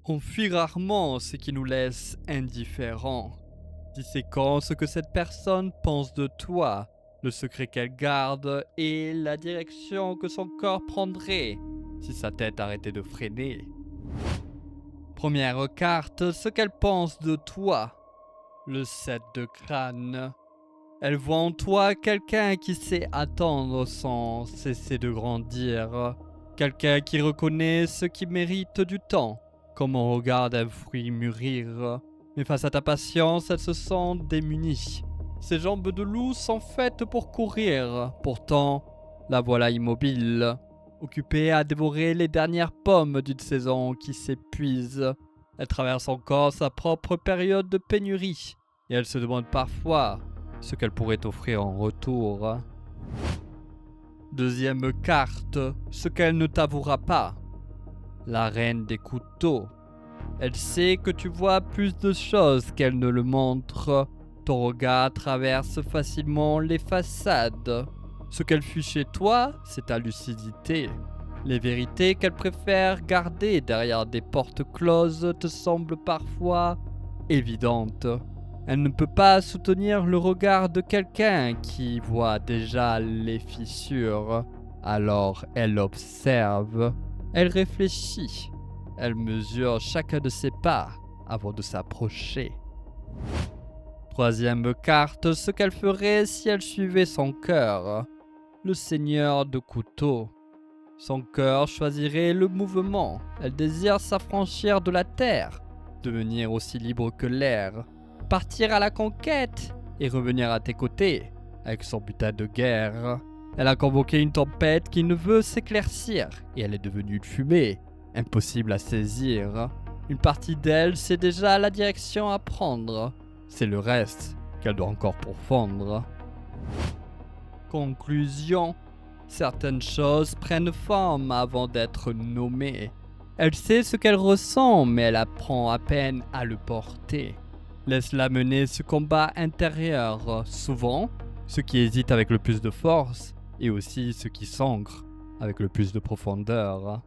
On fuit rarement ce qui nous laisse indifférents. Disséquant ce que cette personne pense de toi, le secret qu'elle garde et la direction que son corps prendrait si sa tête arrêtait de freiner. Première carte, ce qu'elle pense de toi. Le 7 de crâne. Elle voit en toi quelqu'un qui sait attendre sans cesser de grandir. Quelqu'un qui reconnaît ce qui mérite du temps, comme on regarde un fruit mûrir. Mais face à ta patience, elle se sent démunie. Ses jambes de loup sont faites pour courir. Pourtant, la voilà immobile, occupée à dévorer les dernières pommes d'une saison qui s'épuise. Elle traverse encore sa propre période de pénurie. Et elle se demande parfois ce qu'elle pourrait offrir en retour. Deuxième carte, ce qu'elle ne t'avouera pas. La reine des couteaux. Elle sait que tu vois plus de choses qu'elle ne le montre. Ton regard traverse facilement les façades. Ce qu'elle fuit chez toi, c'est ta lucidité. Les vérités qu'elle préfère garder derrière des portes closes te semblent parfois évidentes. Elle ne peut pas soutenir le regard de quelqu'un qui voit déjà les fissures. Alors elle observe, elle réfléchit, elle mesure chacun de ses pas avant de s'approcher. Troisième carte, ce qu'elle ferait si elle suivait son cœur. Le seigneur de couteau. Son cœur choisirait le mouvement. Elle désire s'affranchir de la terre, devenir aussi libre que l'air, partir à la conquête et revenir à tes côtés avec son butin de guerre. Elle a convoqué une tempête qui ne veut s'éclaircir et elle est devenue une fumée, impossible à saisir. Une partie d'elle sait déjà la direction à prendre. C'est le reste qu'elle doit encore pourfendre. Conclusion. Certaines choses prennent forme avant d'être nommées. Elle sait ce qu'elle ressent, mais elle apprend à peine à le porter. Laisse-la mener ce combat intérieur. Souvent, ce qui hésite avec le plus de force, et aussi ce qui s'ancre avec le plus de profondeur.